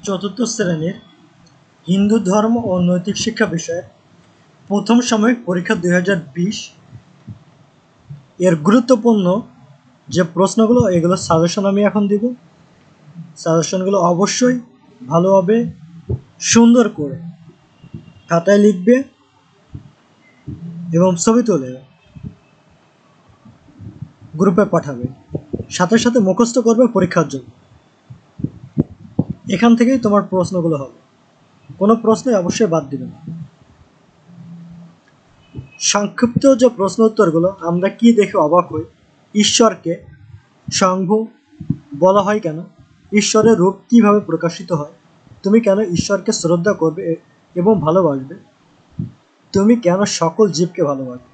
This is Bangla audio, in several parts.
চতুর্থ শ্রেণীর হিন্দু ধর্ম ও নৈতিক শিক্ষা বিষয়ে প্রথম সাময়িক পরীক্ষা 2020 এর গুরুত্বপূর্ণ যে প্রশ্নগুলো এগুলো সাজেশন আমি এখন দিব। সাজেশনগুলো অবশ্যই ভালোভাবে সুন্দর করে খাতায় লিখবে এবং ছবি তুলে গ্রুপে পাঠাবে, সাথে সাথে মুখস্থ করবে পরীক্ষার জন্য। এখান থেকেই তোমার প্রশ্নগুলো হবে, কোনো প্রশ্নে অবশ্যই বাদ দিবে না। সংক্ষিপ্ত যে প্রশ্ন উত্তরগুলো, আমরা কি দেখে অবাক হই? ঈশ্বরকে স্বয়ংভূ বলা হয় কেন? ঈশ্বরের রূপ কিভাবে প্রকাশিত হয়? তুমি কেন ঈশ্বরকে শ্রদ্ধা করবে এবং ভালোবাসবে? তুমি কেন সকল জীবকে ভালোবাসবে?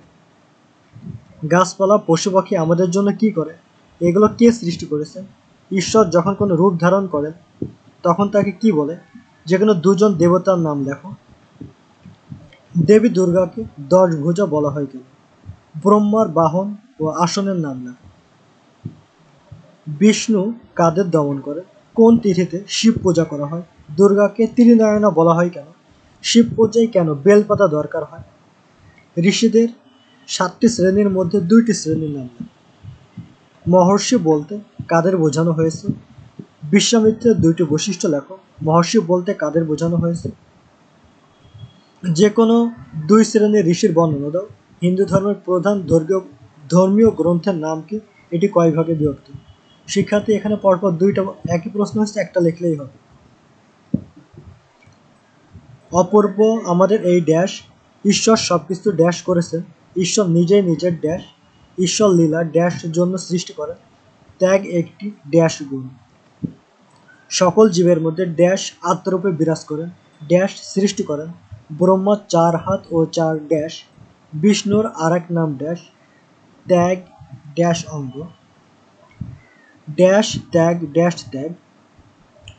গাছপালা পশু পাখি আমাদের জন্য কি করে? এগুলো কে সৃষ্টি করেছেন? ঈশ্বর যখন কোনো রূপ ধারণ করেন তখন তাকে কি বলে? যে কোনো দুজন দেবতার নাম লেখো। দেবী দুর্গাকে 10 ভুজা বলা হয় কেন? ব্রহ্মার বাহন ও আসনের নাম লেখো। বিষ্ণু কাদের দমন করে? কোন তিথিতে শিব পূজা করা হয়? দুর্গাকে ত্রিনয়না বলা হয় কেন? শিব পূজায় কেন বেলপাতা দরকার হয়? ঋষিদের 7টি শ্রেণীর মধ্যে 2টি শ্রেণীর নাম লেখো। মহর্ষি বলতে কাদের বোঝানো হয়েছে? বিশ্বামিত্রের 2টি বৈশিষ্ট্য লেখো। মহর্ষি বলতে কাদের বোঝানো হয়েছে? যে কোনো 2 শ্রেণীর ঋষির বর্ণনা দাও। হিন্দু ধর্মের প্রধান ধর্মীয় গ্রন্থের নাম কি? এটি কয় ভাগে বিভক্ত? শিক্ষার্থী এখানে পরপর 2টা একই প্রশ্ন হচ্ছে, একটা লিখলেই হবে। অপূর্ব আমাদের এই ড্যাশ। ঈশ্বর সবকিছু ড্যাশ করেছেন। ঈশ্বর নিজেই নিজের ড্যাশ। ঈশ্বর লীলা ড্যাশ জন্য সৃষ্টি করেন। ত্যাগ একটি ড্যাশ গুণ। সকল জীবের মধ্যে ড্যাশ আত্মরূপে বিরাজ করেন। ড্যাশ সৃষ্টি করেন। ব্রহ্মা 4 হাত ও 4 ড্যাশ। বিষ্ণুর আরেক নাম ড্যাশ। ত্যাগ ড্যাশ অঙ্গ। ড্যাশ ত্যাগ ড্যাশ ত্যাগ।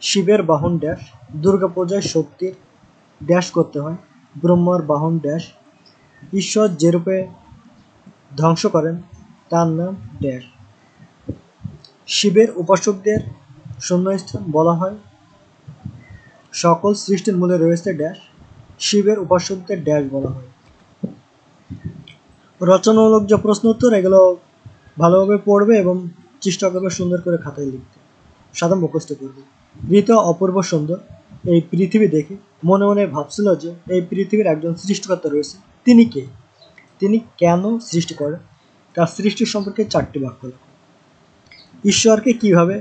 শিবের বাহন ড্যাশ। দুর্গাপূজায় শক্তির ড্যাশ করতে হয়। ব্রহ্মার বাহন ড্যাশ। ঈশ্বর যে রূপে ধ্বংস করেন তার নাম ড্যাশ। শিবের উপাসকদের শূন্যস্থান বলা হয়। সকল সৃষ্টির মূলে রয়েছে ড্যাশ। শিবের উপাসকদের ড্যাশ বলা হয়। রচনামূলক যে প্রশ্ন উত্তর এগুলো ভালোভাবে পড়বে এবং চেষ্টা করবে সুন্দর করে খাতায় লিখতে, সাদা মুখস্থ করবে। ঋতু অপূর্ব সুন্দর। এই পৃথিবী দেখে মনে মনে ভাবছিল যে এই পৃথিবীর একজন সৃষ্টিকর্তা রয়েছে। তিনি কে? তিনি কেন সৃষ্টি করেন? তার সৃষ্টি সম্পর্কে 4টি বাক্য লেখো। ঈশ্বরকে কিভাবে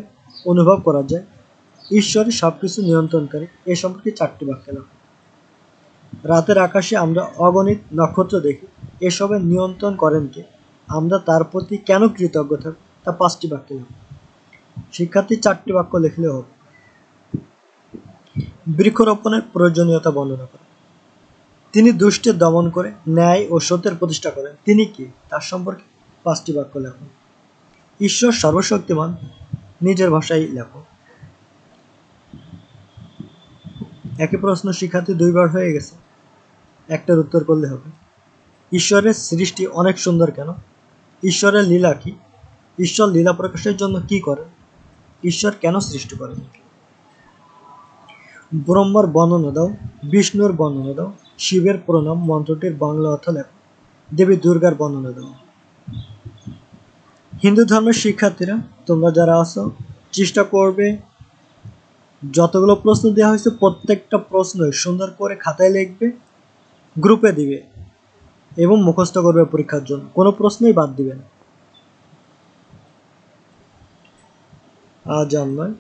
অনুভব করা যায়? ঈশ্বরই সবকিছু নিয়ন্ত্রণকারী। এ সম্পর্কে 4টি বাক্য লেখো। রাতের আকাশে আমরা অগণিত নক্ষত্র দেখি। এসবের নিয়ন্ত্রণ করেন কে? আমরা তার প্রতি কেন কৃতজ্ঞ থাকি? তা 5টি বাক্য লেখো। শিক্ষার্থী 4টি বাক্য লিখলে হবে। বৃক্ষরোপণের প্রয়োজনীয়তা বর্ণনা করো। তিনি দুষ্টের দমন করে ন্যায় ও সত্যের প্রতিষ্ঠা করেন। তিনি কি? তার সম্পর্কে 5টি বাক্য লেখো। ঈশ্বর সর্বশক্তিমান, নিজের ভাষায় লেখো। একই প্রশ্ন শিক্ষার্থী 2বার হয়ে গেছে, একটার উত্তর করলে হবে। ঈশ্বরের সৃষ্টি অনেক সুন্দর কেন? ঈশ্বরের লীলা কি? ঈশ্বর লীলা প্রকাশের জন্য কি করেন? ঈশ্বর কেন সৃষ্টি করেন? ব্রহ্মার বর্ণনা দাও। বিষ্ণুর বর্ণনা দাও। শিবের প্রণাম মন্ত্রটির বাংলা অর্থ লেখো। দেবী দুর্গার বর্ণনা দাও। হিন্দু ধর্মের শিক্ষার্থীরা তোমরা যারা আছো চেষ্টা করবে যতগুলো প্রশ্ন দেওয়া হয়েছে প্রত্যেকটা প্রশ্নই সুন্দর করে খাতায় লিখবে, গ্রুপে দিবে এবং মুখস্থ করবে পরীক্ষার জন্য। কোনো প্রশ্নই বাদ দিবে না। আজ আর নয়।